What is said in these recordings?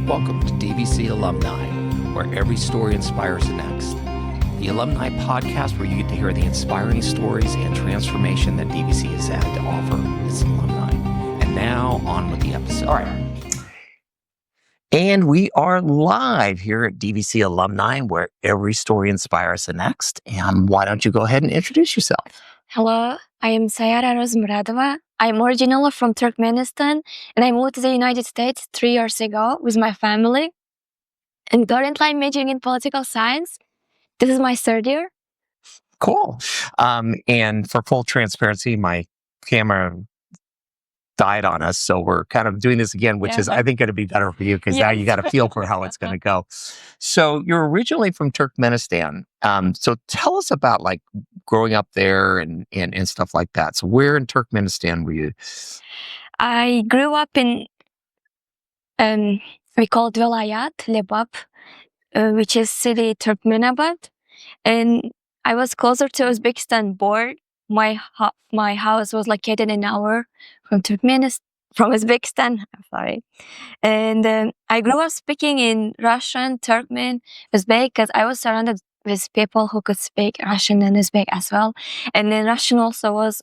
Welcome to DVC Alumni, where every story inspires the next. The Alumni podcast where you get to hear the inspiring stories and transformation that DVC has had to offer its alumni. And now, on with the episode. All right. And we are live here at DVC Alumni, where every story inspires the next. And why don't you go ahead and introduce yourself? Hello, I am Sayara Rozmuradova. I'm originally from Turkmenistan, and I moved to the United States 3 years ago with my family. And currently I'm majoring in political science. This is my third year. Cool. And for full transparency, my camera died on us, so we're kind of doing this again, which is, I think, going to be better for you because now you got a feel for how it's going to go. So you're originally from Turkmenistan. So tell us about like growing up there and stuff like that. So where in Turkmenistan were you? I grew up in, we call it Velayat, Lebap, which is city Turkmenabad. And I was closer to Uzbekistan border. My house was located an hour from Uzbekistan. I'm sorry. And I grew up speaking in Russian, Turkmen, Uzbek, because I was surrounded with people who could speak Russian and Uzbek as well. And then Russian also was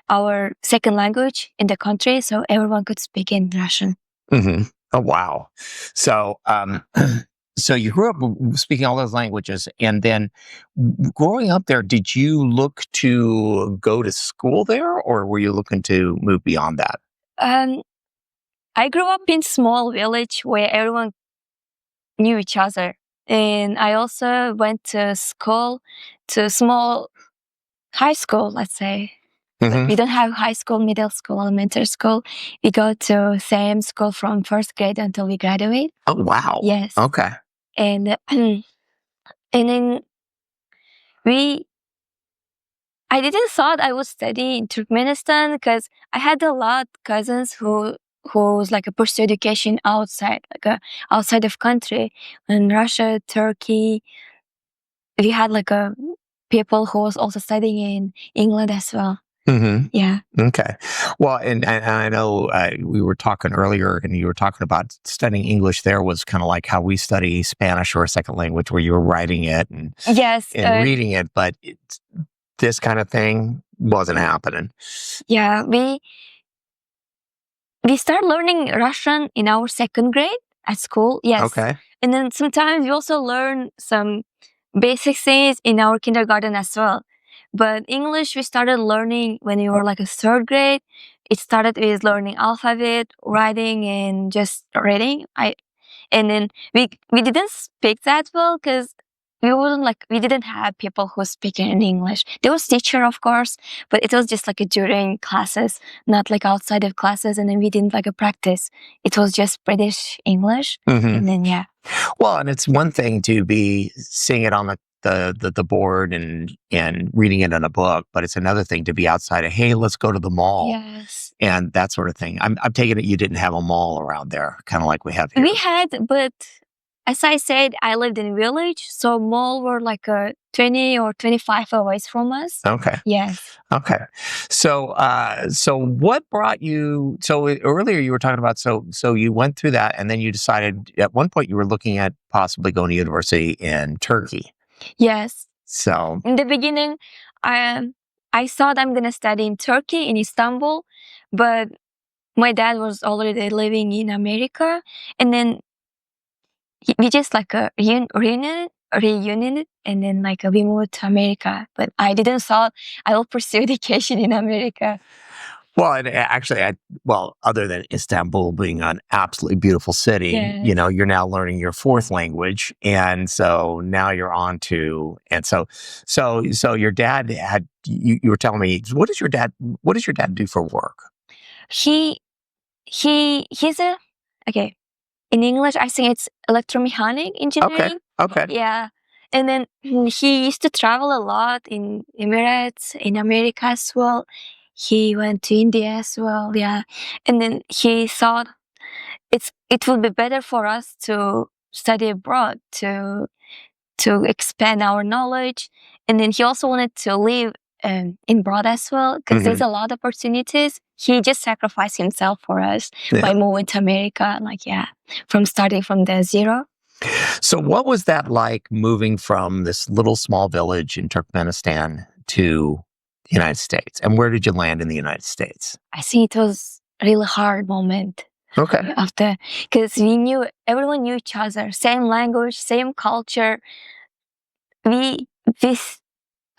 our second language in the country, so everyone could speak in Russian. Mm-hmm. Oh, wow. So, so you grew up speaking all those languages, and then growing up there, did you look to go to school there, or were you looking to move beyond that? I grew up in small village where everyone knew each other. And I also went to small high school, let's say. Mm-hmm. We don't have high school, middle school, elementary school. We go to same school from first grade until we graduate. Oh, wow. Yes. Okay. And then I didn't thought I would study in Turkmenistan because I had a lot of cousins who's like a pursue education outside, outside of country, in Russia, Turkey. We had people who was also studying in England as well. Mm-hmm. Yeah. Okay. Well, and I know we were talking earlier, and you were talking about studying English. There was kind of like how we study Spanish or a second language, where you were writing it and reading it, but this kind of thing wasn't happening. Yeah, we start learning Russian in our second grade at school. Yes. Okay. And then sometimes we also learn some basic things in our kindergarten as well. But English, we started learning when we were like a third grade. It started with learning alphabet, writing, and just reading. And then we didn't speak that well because we didn't have people who speak in English. There was teacher, of course, but it was just like during classes, not like outside of classes. And then we didn't practice. It was just British English. Mm-hmm. And then, Well, and it's one thing to be seeing it on the board and reading it in a book, but it's another thing to be outside of, hey, let's go to the mall. Yes. And that sort of thing. I'm taking it you didn't have a mall around there, kind of like we have here. We had, but as I said, I lived in a village, so mall were 20 or 25 away from us. Okay. Yes. Okay. So what brought you? So earlier you were talking about so you went through that, and then you decided at one point you were looking at possibly going to university in Turkey. Yes. So in the beginning, I thought I'm gonna study in Turkey, in Istanbul, but my dad was already living in America, and then we just reunited, and then we moved to America. But I didn't thought I will pursue education in America. Well, and actually, other than Istanbul being an absolutely beautiful city, yes. You're now learning your fourth language, and so now you're on to, and so your dad had, you were telling me, what does your dad do for work? He's okay. In English, I think it's electromechanic engineering. Okay. Yeah. And then he used to travel a lot in Emirates, in America as well. He went to India as well. Yeah. And then he thought it would be better for us to study abroad to expand our knowledge. And then he also wanted to live in broad as well, because there's a lot of opportunities. He just sacrificed himself for us by moving to America, starting from the zero. So what was that like, moving from this little small village in Turkmenistan to the United States? And where did you land in the United States? I think it was a really hard moment. Okay. After, because everyone knew each other, same language, same culture. I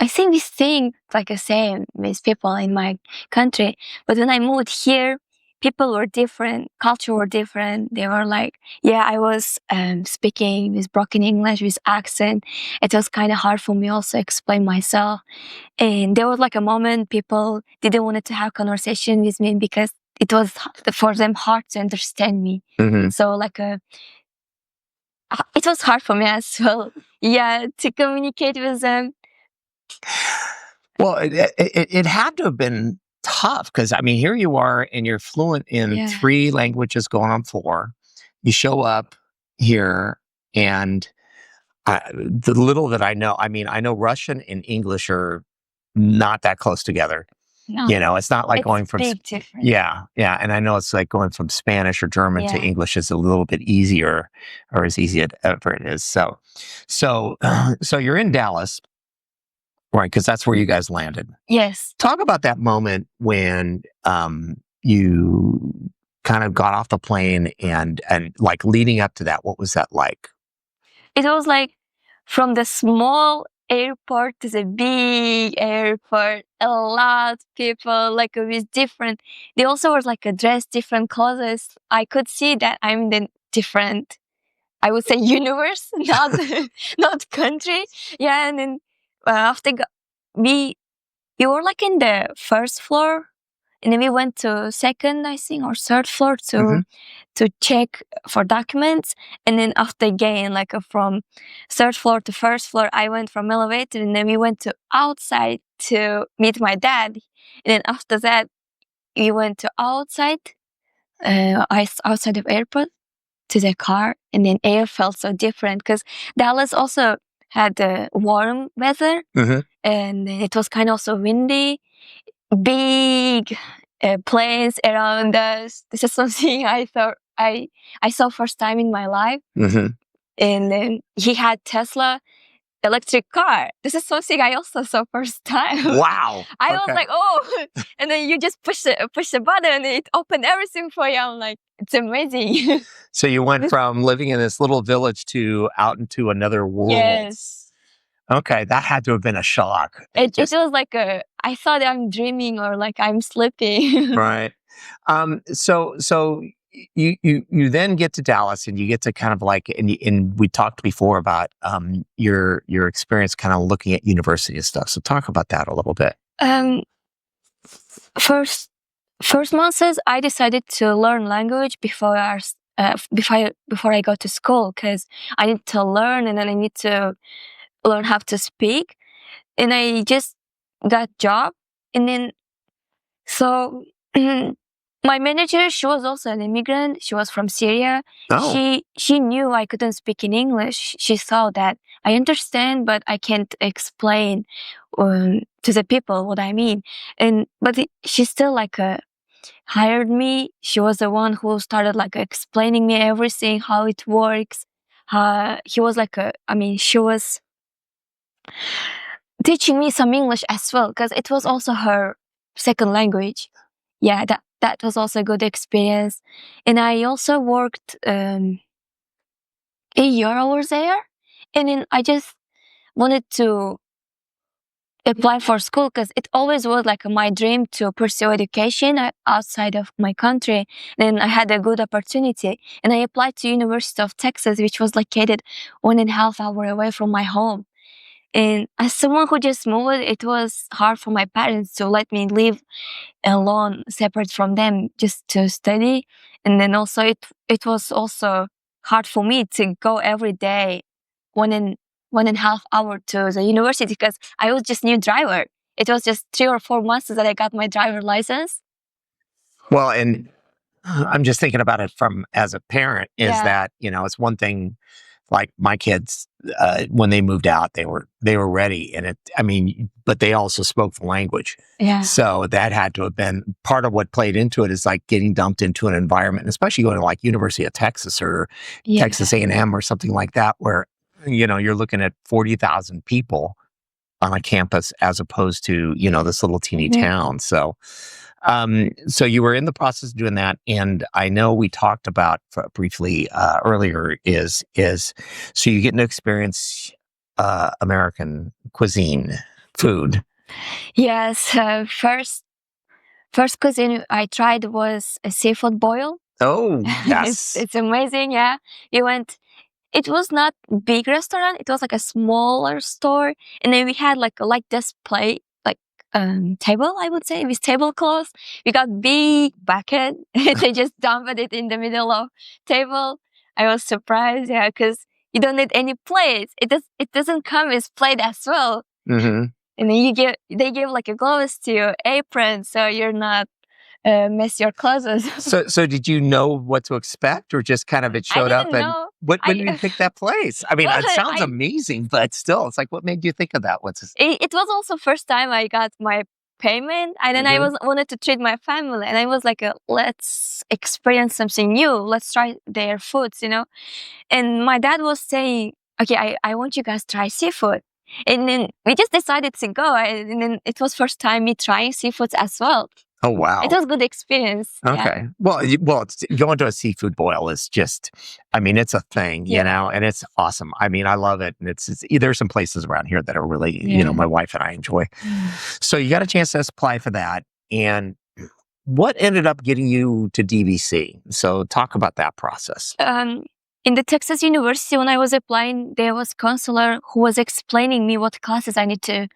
think we think like the same with people in my country. But when I moved here, people were different, culture were different. They were like, I was speaking with broken English, with accent. It was kind of hard for me also explain myself. And there was like a moment people didn't want to have conversation with me because it was for them hard to understand me. So it was hard for me as well. To communicate with them. Well, it had to have been tough, because, I mean, here you are and you're fluent in 3 languages going on 4. You show up here, and the little that I know, I mean, I know Russian and English are not that close together. No, you know, it's not like going from big difference. Yeah, and I know it's like going from Spanish or German to English is a little bit easier, or as easy as ever it is. So you're in Dallas, right? Because that's where you guys landed. Yes. Talk about that moment when you kind of got off the plane and like leading up to that. What was that like? It was like from the small airport to the big airport, a lot of people like with different. They also were like dressed different clothes. I could see that I'm the different, I would say, universe, not country. And then after we were like in the first floor, and then we went to second, I think, or third floor to check for documents. And then after again, like from third floor to first floor, I went from elevator, and then we went to outside to meet my dad. And then after that, we went to outside of airport to the car, and then air felt so different because Dallas also had warm weather, and it was kind of also windy, big planes around us. This is something I thought I saw first time in my life. And then he had Tesla electric car. This is something I also saw first time. Wow. I was like, oh, and then you just push the button and it opened everything for you. I'm like, it's amazing. So you went from living in this little village to out into another world. Yes. Okay, that had to have been a shock. It was like I thought I'm dreaming or like I'm sleeping. Right. So you then get to Dallas, and you get to kind of like, and we talked before about your experience kind of looking at university and stuff. So talk about that a little bit. First months, I decided to learn language before I go to school, because I need to learn, and then I need to learn how to speak. And I just got job, and then so my manager, she was also an immigrant. She was from Syria. Oh. She knew I couldn't speak in English. She saw that I understand, but I can't explain to the people what I mean. But she still hired me. She was the one who started explaining me everything, how it works. She was teaching me some English as well, because it was also her second language. Yeah, that was also a good experience. And I also worked a year over there, and then I just wanted to apply for school, because it always was my dream to pursue education outside of my country. Then I had a good opportunity, and I applied to University of Texas, which was located 1.5 hours away from my home. And as someone who just moved, it was hard for my parents to let me live alone, separate from them, just to study. And then also it was also hard for me to go every day 1.5 hours to the university, because I was just new driver. It was just 3 or 4 months that I got my driver license. Well, and I'm just thinking about it from as a parent, is that, it's one thing, like my kids, when they moved out, they were ready, and but they also spoke the language. Yeah. So that had to have been part of what played into it, is like getting dumped into an environment, especially going to like University of Texas or Texas A&M or something like that, where you're looking at 40,000 people on a campus as opposed to this little teeny town. So so you were in the process of doing that, and I know we talked about briefly earlier is so you get to experience American cuisine, food. Yes. First cuisine I tried was a seafood boil. Oh, yes. It's amazing. Yeah, it was not big restaurant. It was like a smaller store, and then we had like this plate, like table, I would say, with tablecloths. We got big bucket. They just dumped it in the middle of table. I was surprised, yeah, because you don't need any plates. It doesn't come with plate as well. Mm-hmm. And then they give like a gloves to your apron, so you're not mess your clothes. So did you know what to expect, or just kind of it showed up? And know. when did you pick that place? I mean, Well, it sounds amazing, but still, it's like, what made you think of that? It was also first time I got my payment, and then I wanted to treat my family, and I was like, let's experience something new. Let's try their foods, And my dad was saying, okay, I want you guys to try seafood. And then we just decided to go, and then it was first time me trying seafoods as well. Oh, wow. It was a good experience. Okay. Yeah. Well, going to a seafood boil is just, it's a thing, and it's awesome. I love it. And there's some places around here that are really, my wife and I enjoy. So you got a chance to apply for that. And what ended up getting you to DVC? So talk about that process. In the Texas University, when I was applying, there was a counselor who was explaining me what classes I need to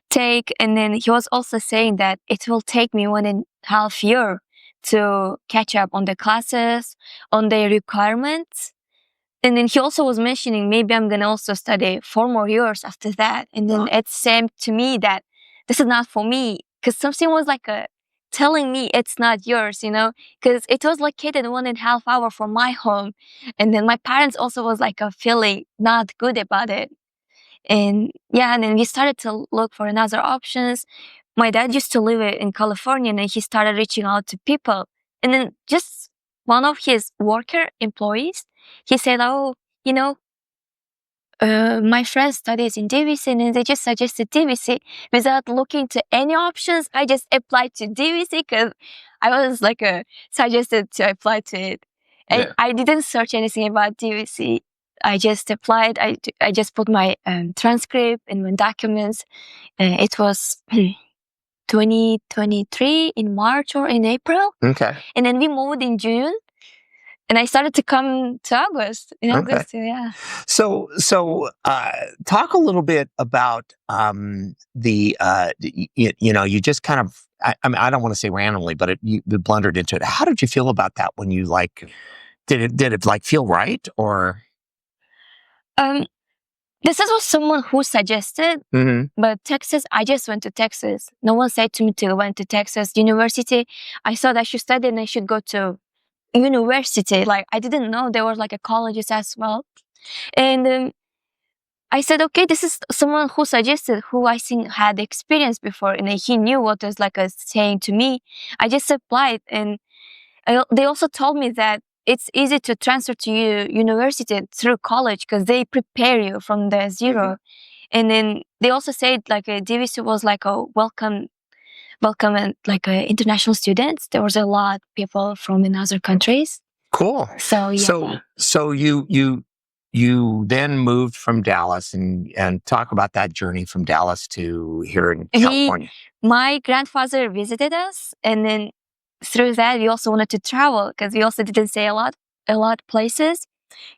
take. And then he was also saying that it will take me 1.5 years to catch up on the classes, on the requirements. And then he also was mentioning maybe I'm going to also study 4 more years after that. And then it seemed to me that this is not for me, because something was like telling me it's not yours, because it was located 1.5 hours from my home. And then my parents also was like feeling not good about it. And and then we started to look for another options. My dad used to live in California, and he started reaching out to people. And then just one of his employees, he said, oh, my friend studies in DVC, and they just suggested DVC. Without looking to any options, I just applied to DVC because I was like suggested to apply to it. And I didn't search anything about DVC. I just applied. I just put my transcript and my documents. It was 2023 in March or in April. Okay. And then we moved in June. And I started to come to August. In August, yeah. So talk a little bit about the you just kind of I don't want to say randomly, but you blundered into it. How did you feel about that when you did it like feel right, or? This was someone who suggested, but Texas, I just went to Texas. No one said to me to went to Texas University. I thought I should study and I should go to university. Like, I didn't know there was like a colleges as well. And I said, okay, this is someone who suggested, who I think had experience before, and he knew what was saying to me. I just applied, and they also told me that it's easy to transfer to university through college because they prepare you from the zero. And then they also said like DVC was like a welcome and like international students. There was a lot of people from in other countries. Cool. So yeah. So you then moved from Dallas, and talk about that journey from Dallas to here in California. My grandfather visited us, and then through that we also wanted to travel because we also didn't say a lot places.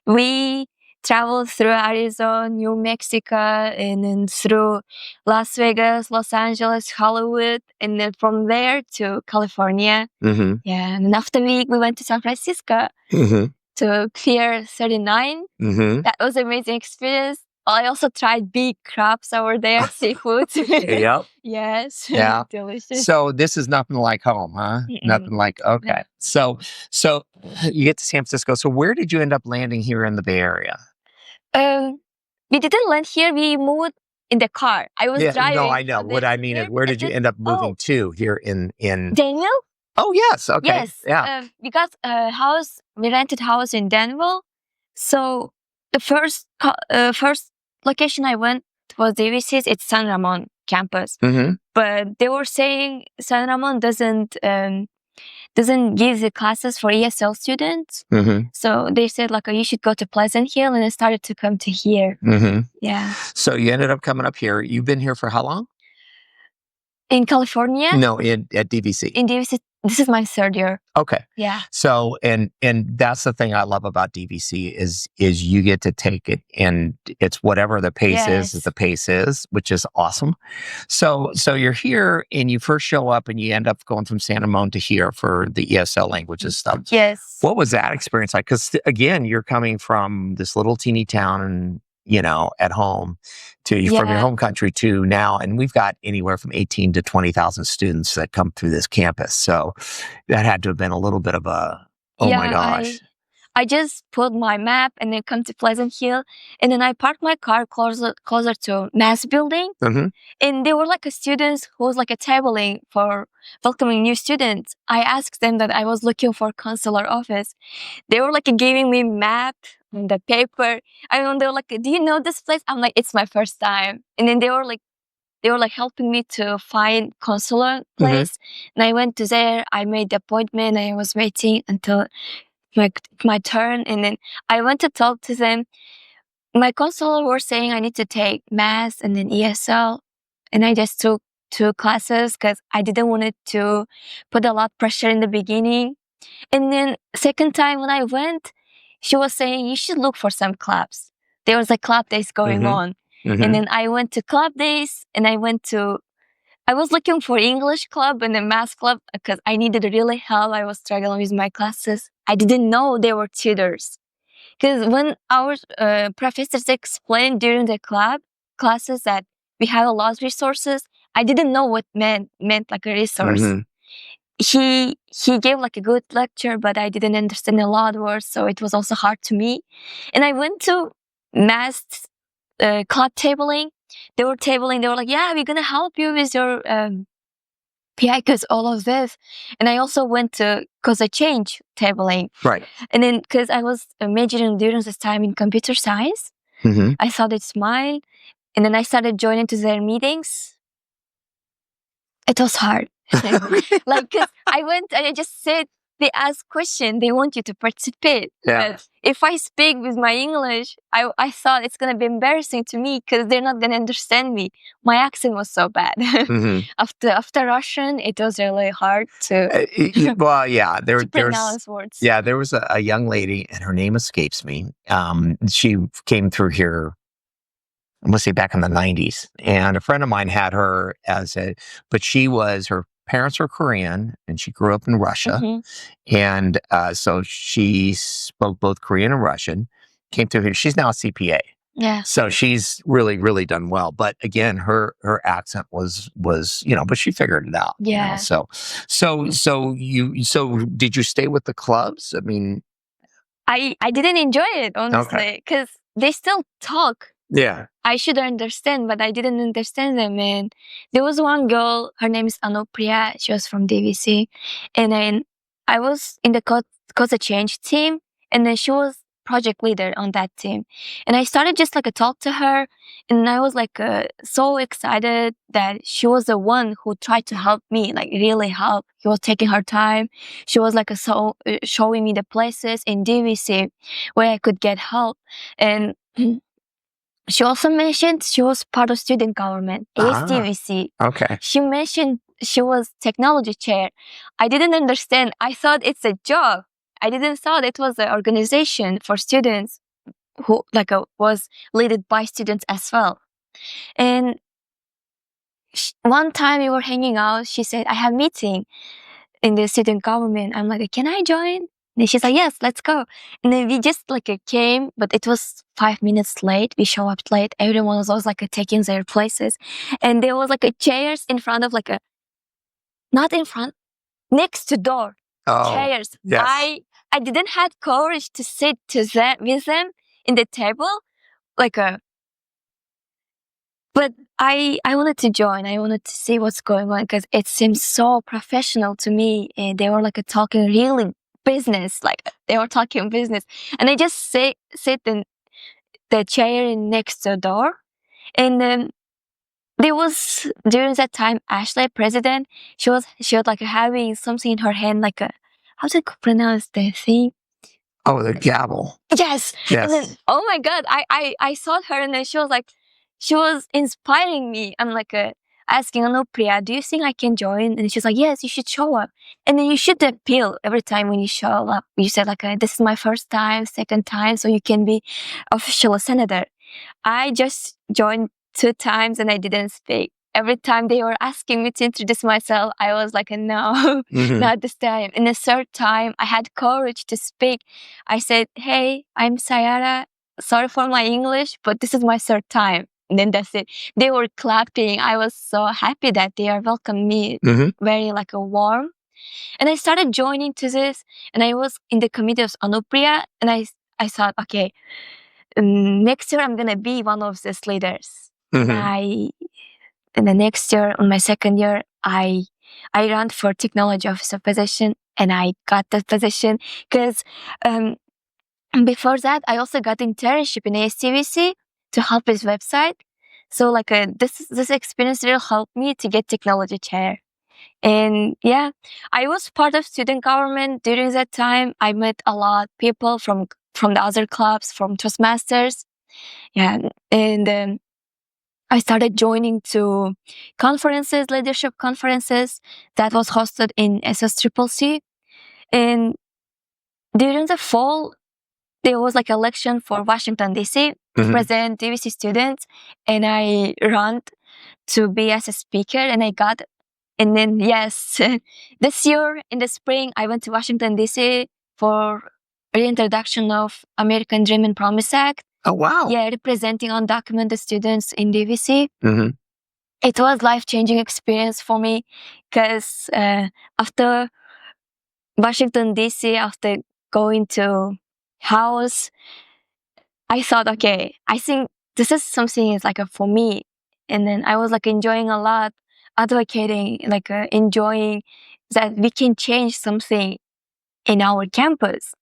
We traveled through Arizona, New Mexico, and then through Las Vegas, Los Angeles, Hollywood, and then from there to California. Yeah, and after we went to San Francisco to Pier 39. That was an amazing experience. I also tried big crabs over there, seafood. Yep. Yes. Yeah. Delicious. So this is nothing like home, huh? Nothing like, okay. So you get to San Francisco. So where did you end up landing here in the Bay Area? we didn't land here. We moved in the car. I was driving. No, I know. and What then I mean is, here- where and did you then- end up moving to here in? Danville? Oh, yes. Okay. Yes. Yeah. We got a house. We rented house in Danville. So the first location I went was DVC's. It's San Ramon campus. Mm-hmm. But they were saying San Ramon doesn't give the classes for ESL students. Mm-hmm. So they said like, oh, you should go to Pleasant Hill, and I started to come to here. Mm-hmm. Yeah. So you ended up coming up here. You've been here for how long? In California? No, at DVC. In DVC, this is my third year. Okay. Yeah. So and that's the thing I love about DVC is you get to take it, and it's whatever the pace is Yes. the pace is, which is awesome. So you're here and you first show up and you end up going from San Ramon to here for the ESL languages stuff. Yes. What was that experience like? Because again, you're coming from this little teeny town and at home from your Yeah. home country to now, and we've got anywhere from 18 to 20,000 students that come through this campus. So that had to have been a little bit of a, oh my gosh. I just put my map and then come to Pleasant Hill, and then I parked my car closer to Mass Building, Mm-hmm. and there were like a students who was like a tabling for welcoming new students. I asked them that I was looking for consular office. They were like giving me map and the paper. I mean, they were like, "Do you know this place?" I'm like, "It's my first time." And then they were like helping me to find consular place. And I went to there. I made the appointment. I was waiting until my turn, and then I went to talk to them. My consular were saying I need to take math and then ESL, and I just took 2 classes because I didn't want it to put a lot of pressure in the beginning. And then second time when I went, she was saying you should look for some clubs. There was a club days going on, and then I went to club days, and I was looking for English club and the math club because I needed really help. I was struggling with my classes. I didn't know they were tutors. Because when our professors explained during the classes that we have a lot of resources, I didn't know what meant like a resource. He gave like a good lecture, but I didn't understand a lot of words, so it was also hard to me. And I went to math club tabling. They were tabling. They were like, "Yeah, we're gonna help you with your PI because all of this." And I also went to because I changed tabling. Right. And then because I was majoring during this time in computer science, I thought it's mine. And then I started joining to their meetings. It was hard. Like, cause I just said, they ask question, they want you to participate. Yeah. But if I speak with my English, I thought it's gonna be embarrassing to me because they're not gonna understand me. My accent was so bad. After Russian, it was really hard to Well, yeah, there's pronounce words. Yeah, there was a young lady, and her name escapes me. She came through here, I'm gonna say back in the 90s, and a friend of mine had her but her parents were Korean, and she grew up in Russia, and so she spoke both Korean and Russian. Came through here. She's now a CPA. Yeah. So she's really, really done well. But again, her accent was, but she figured it out. Yeah. So did you stay with the clubs? I mean, I didn't enjoy it, honestly, because they still talk. Yeah. I should understand, but I didn't understand them. And there was one girl, her name is Anupriya. She was from DVC. And then I was in the Cause Change team, and then she was project leader on that team. And I started just like a talk to her, and I was like so excited that she was the one who tried to help me, like really help. She was taking her time. She was like showing me the places in DVC where I could get help. And she also mentioned she was part of student government, ASDVC. Okay. She mentioned she was technology chair. I didn't understand. I thought it's a job. I didn't thought it was an organization for students who was led by students as well. And one time we were hanging out, she said, "I have meeting in the student government." I'm like, "Can I join?" And she's like, "Yes, let's go." And then we just came, but it was 5 minutes late. We show up late. Everyone was always taking their places. And there was chairs in front of not in front, next to door. Chairs. Yes. I didn't have courage to sit with them in the table. But I wanted to join. I wanted to see what's going on because it seemed so professional to me. And they were like talking really business, like they were talking business. And I just sit in the chair next to the door. And then there was during that time Ashley, president. She was like having something in her hand, like a how to pronounce the thing. Oh, the gavel. Yes. And then, Yes. oh my God, I saw her and then she was like, she was inspiring me. I'm like asking Anupriya, do you think I can join? And she's like, yes, you should show up. And then you should appeal every time when you show up. You said like, this is my first time, second time, so you can be official senator. I just joined 2 times and I didn't speak. Every time they were asking me to introduce myself, I was like, no, not this time. And the third time, I had courage to speak. I said, hey, I'm Sayara. Sorry for my English, but this is my third time. And then that's it. They were clapping. I was so happy that they are welcoming me very like a warm. And I started joining to this. And I was in the committee of Anupriya. And I thought, okay, next year I'm gonna be one of these leaders. And the next year, on my second year, I ran for technology officer position, and I got that position because before that I also got internship in ASTVC to help his website. So like this experience really helped me to get technology chair. And yeah, I was part of student government during that time. I met a lot of people from the other clubs, from Toastmasters. Yeah, and I started joining to conferences, leadership conferences that was hosted in SSCCC. And during the fall, there was like election for Washington, D.C. to present DVC students. And I ran to be as a speaker and I got. And then, yes, this year in the spring, I went to Washington, D.C. for reintroduction of American Dream and Promise Act. Oh, wow. Yeah, representing undocumented students in DVC. It was life-changing experience for me because after Washington, D.C., after going to house, I thought, okay, I think this is something is like for me. And then I was like enjoying a lot, advocating, like enjoying that we can change something in our campus.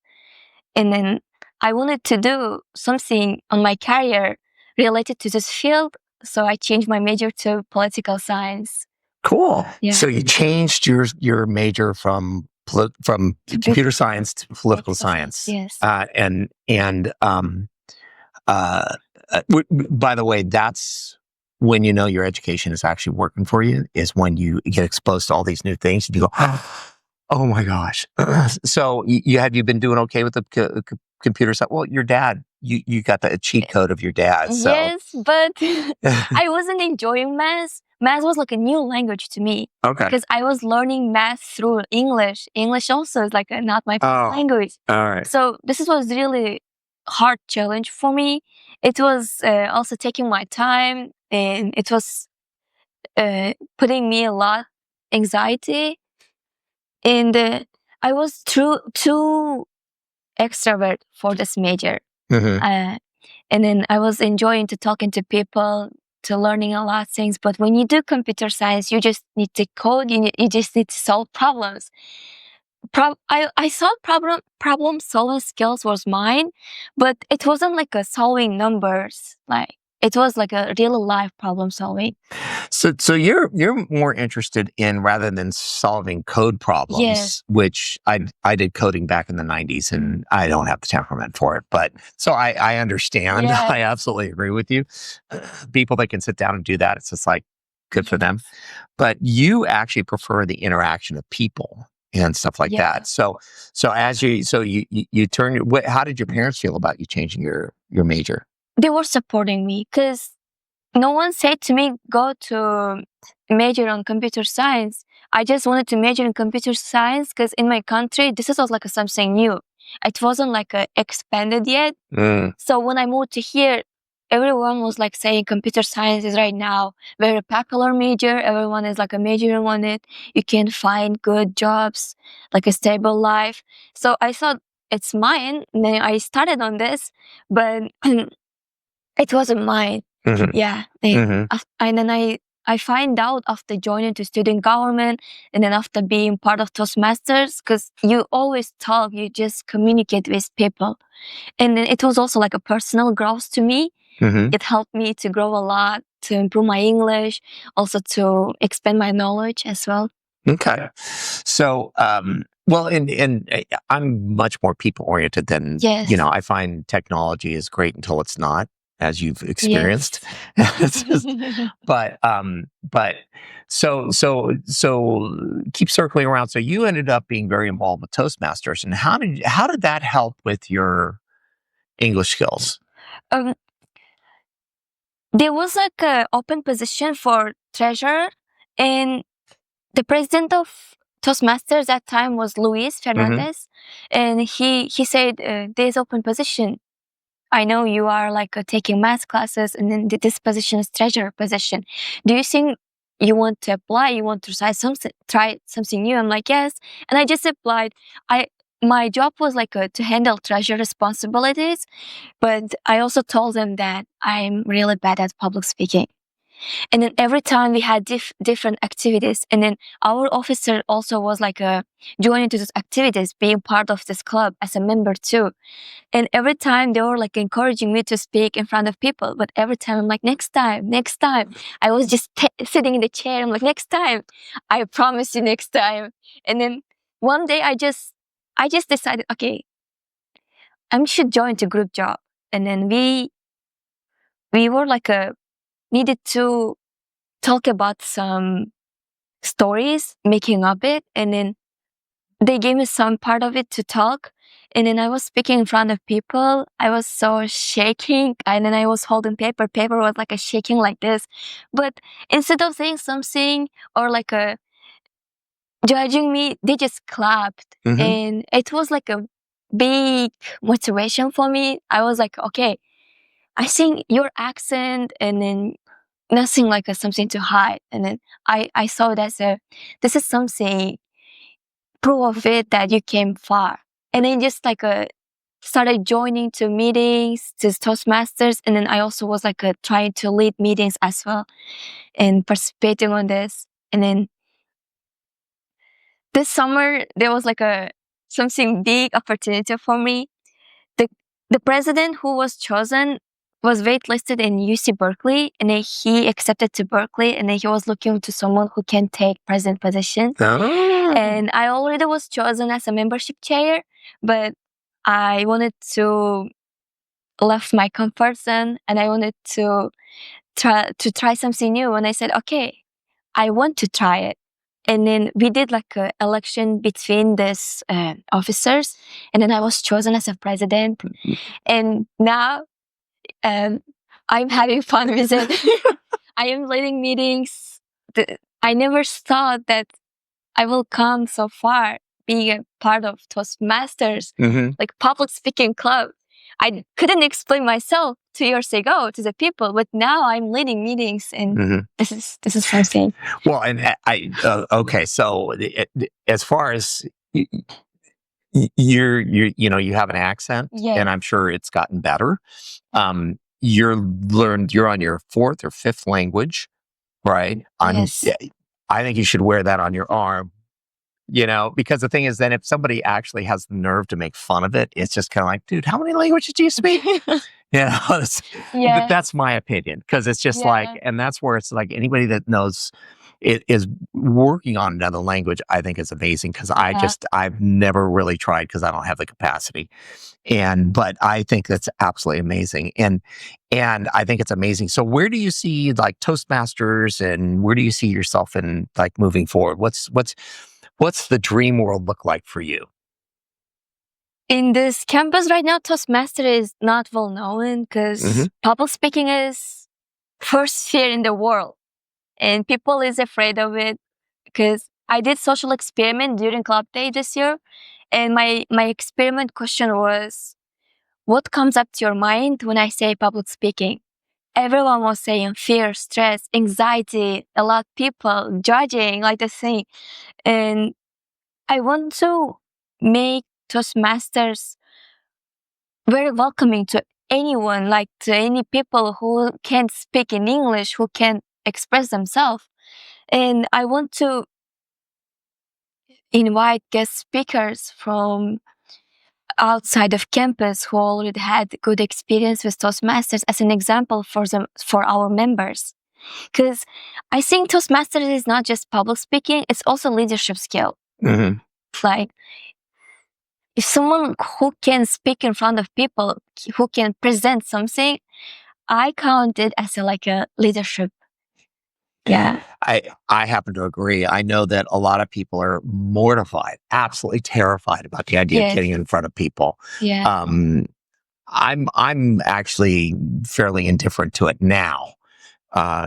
And then I wanted to do something on my career related to this field. So I changed my major to political science. Cool. Yeah. So you changed your major from computer science to political science. Yes. By the way, that's when you know your education is actually working for you, is when you get exposed to all these new things and you go, oh my gosh. So have you been doing okay with the computer science? Well, your dad, you got the cheat code of your dad. So. Yes, but I wasn't enjoying math. Math was like a new language to me. Okay. Because I was learning math through English. English also is like not my first language. All right. So this was really hard challenge for me. It was also taking my time, and it was putting me a lot anxiety. And I was too extrovert for this major. And then I was enjoying to talking to people, to learning a lot of things. But when you do computer science, you just need to code. You just need to solve problems. I thought problem solving skills was mine, but it wasn't like a solving numbers. Like it was like a real life problem solving. So you're more interested in, rather than solving code problems, Yes. which I did coding back in the 90s and I don't have the temperament for it. But so I understand. Yes. I absolutely agree with you. People that can sit down and do that, it's just like good for them. But you actually prefer the interaction of people and stuff like that. So as you turn, how did your parents feel about you changing your major? They were supporting me because no one said to me, go to major on computer science. I just wanted to major in computer science because in my country, this was like something new. It wasn't like expanded yet. So when I moved to here, everyone was like saying computer science is right now very popular major. Everyone is like a majoring on it. You can find good jobs, like a stable life. So I thought it's mine. And then I started on this, but it wasn't mine. Mhm. Yeah. Mhm. And then I find out after joining to student government and then after being part of Toastmasters, because you always talk, you just communicate with people. And then it was also like a personal growth to me. Mhm. It helped me to grow a lot, to improve my English, also to expand my knowledge as well. Okay. So, well, and I'm much more people oriented than, Yes. I find technology is great until it's not, as you've experienced. Yes. But so keep circling around. So you ended up being very involved with Toastmasters, and how did that help with your English skills? um, there was like a open position for treasurer, and the president of Toastmasters that time was Luis Fernandez, and he said, "There's open position. I know you are like taking math classes, and then this position is treasurer position. Do you think you want to apply? You want to try something new?" I'm like, "Yes," and I just applied. My job was like to handle treasurer responsibilities, but I also told them that I'm really bad at public speaking. And then every time we had different activities, and then our officer also was like joining to these activities, being part of this club as a member too. And every time they were like encouraging me to speak in front of people, but every time I'm like, next time, next time. I was just sitting in the chair. I'm like, next time, I promise you, next time. And then one day I just decided, okay, I should join the group job. And then we were like needed to talk about some stories, making up it, and then they gave me some part of it to talk. And then I was speaking in front of people. I was so shaking, and then I was holding paper. Paper was like a shaking like this. But instead of saying something or like judging me, they just clapped. Mhm. And it was like a big motivation for me. I was like, okay, I think your accent and then nothing like something to hide. And then I saw that this is something proof of it that you came far. And then just like started joining to meetings, to Toastmasters, and then I also was like trying to lead meetings as well and participating on this. And then this summer there was like something big opportunity for me. The the president who was chosen was waitlisted in UC Berkeley, and then he accepted to Berkeley, and then he was looking to someone who can take president position. Oh. And I already was chosen as a membership chair, but I wanted to left my comfort zone, and I wanted to try something new. And I said, okay, I want to try it. And then we did like an election between these officers, and then I was chosen as a president. And now I'm having fun with it. I am leading meetings. I never thought that I will come so far being a part of Toastmasters, Mhm. like public speaking club. I couldn't explain myself 2 years ago to the people, but now I'm leading meetings, and Mhm. this is something. Well, and okay. So, as far as you have an accent, Yes. and I'm sure it's gotten better. You're on your fourth or fifth language, right? Yes. I think you should wear that on your arm. Because the thing is, then if somebody actually has the nerve to make fun of it, it's just kind of like, dude, how many languages do you speak? Yeah. That's my opinion, because it's just Yeah. and that's where it's like anybody that knows it is working on another language, I think is amazing, because I've never really tried because I don't have the capacity. But I think that's absolutely amazing. And I think it's amazing. So where do you see like Toastmasters, and where do you see yourself in like moving forward? What's the dream world look like for you? In this campus right now, Toastmaster is not well known because public speaking is first fear in the world, and people is afraid of it. Because I did social experiment during club day this year, and my experiment question was, what comes up to your mind when I say public speaking? Everyone was saying fear, stress, anxiety, a lot of people judging, like the thing. And I want to make Toastmasters very welcoming to anyone, like to any people who can't speak in English, who can't express themselves. And I want to invite guest speakers from outside of campus who already had good experience with Toastmasters as an example for our members. Because I think Toastmasters is not just public speaking, it's also leadership skill. Mm-hmm. Like, if someone who can speak in front of people, who can present something, I count it as a leadership. Yeah. I happen to agree. I know that a lot of people are mortified, absolutely terrified about the idea Yes. of getting in front of people. Yeah. I'm actually fairly indifferent to it now.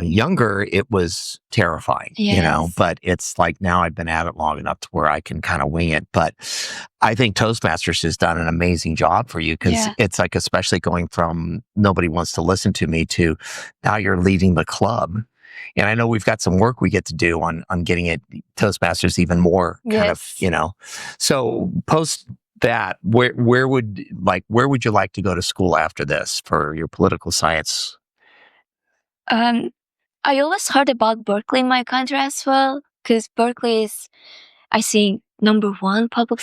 Younger, it was terrifying, Yes. but it's like now I've been at it long enough to where I can kind of wing it. But I think Toastmasters has done an amazing job for you, because it's like, especially going from nobody wants to listen to me to now you're leading the club. And I know we've got some work we get to do on getting it Toastmasters even more kind of, So post that, where would you like to go to school after this for your political science? I always heard about Berkeley in my country as well, because Berkeley is, I think, #1 public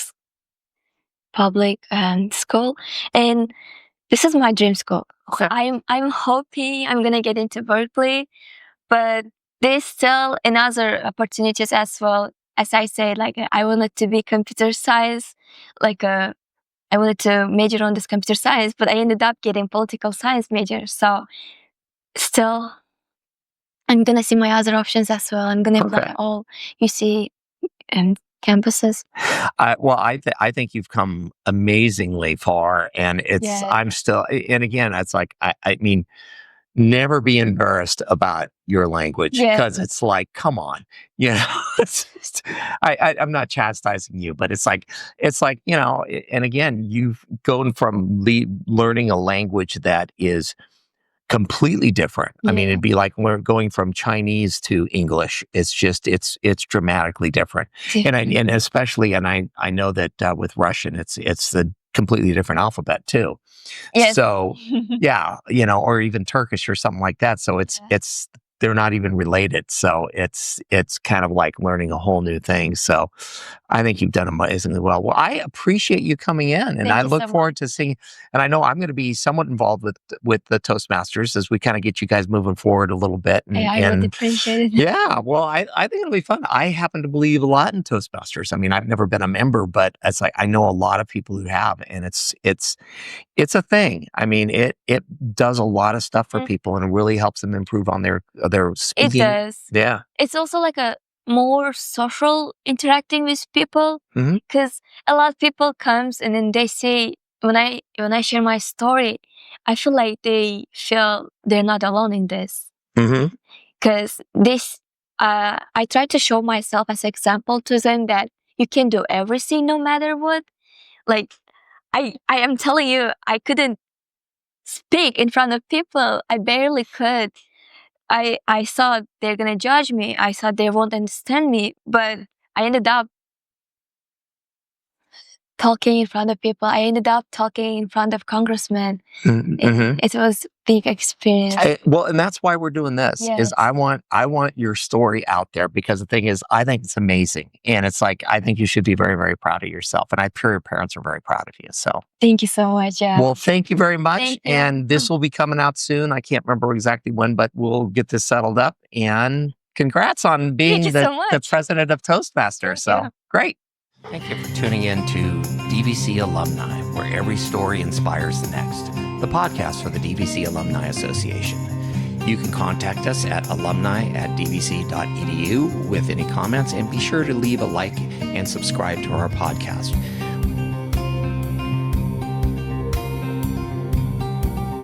school, and this is my dream school. Okay. I'm hoping I'm gonna get into Berkeley, but there's still another opportunities as well. As I said, I wanted to be computer science, I wanted to major on this computer science, but I ended up getting political science major. So still, I'm gonna see my other options as well. I'm gonna apply all UC campuses. I think you've come amazingly far, and I'm still, and again, it's like, I mean, never be embarrassed about your language, because it's like, come on, it's just, I'm not chastising you, but it's like, and again, you've gone from learning a language that is completely different. I mean, it'd be like we're going from Chinese to English. It's just, it's dramatically different. And especially, I know that with Russian, it's the completely different alphabet too. Yes. So yeah, or even Turkish or something like that. So it's they're not even related. So it's kind of like learning a whole new thing. So I think you've done amazingly well. Well, I appreciate you coming in, and I look forward to seeing, and I know I'm going to be somewhat involved with the Toastmasters as we kind of get you guys moving forward a little bit. And, I would appreciate it. Yeah, well, I think it'll be fun. I happen to believe a lot in Toastmasters. I mean, I've never been a member, but it's like, I know a lot of people who have, and it's a thing. I mean, it does a lot of stuff for people, and it really helps them improve on their speaking. It does. Yeah. It's also like a more social interacting with people, because a lot of people comes and then they say, when I share my story, I feel like they feel they're not alone in this. Because I try to show myself as an example to them that you can do everything no matter what. Like, I am telling you, I couldn't speak in front of people. I barely could. I thought they're gonna judge me. I thought they won't understand me, but I ended up talking in front of people. I ended up talking in front of congressmen. It was a big experience. Well, and that's why we're doing this. Is I want your story out there, because the thing is, I think it's amazing, and it's like, I think you should be very, very proud of yourself, and I'm sure your parents are very proud of you. So thank you so much. Yeah. Well, thank you very much. Thank you. And this will be coming out soon. I can't remember exactly when, but we'll get this settled up. And congrats on being the president of Toastmasters. So great. Thank you for tuning in to DVC Alumni, where every story inspires the next, the podcast for the DVC Alumni Association. You can contact us at alumni@dvc.edu with any comments, and be sure to leave a like and subscribe to our podcast.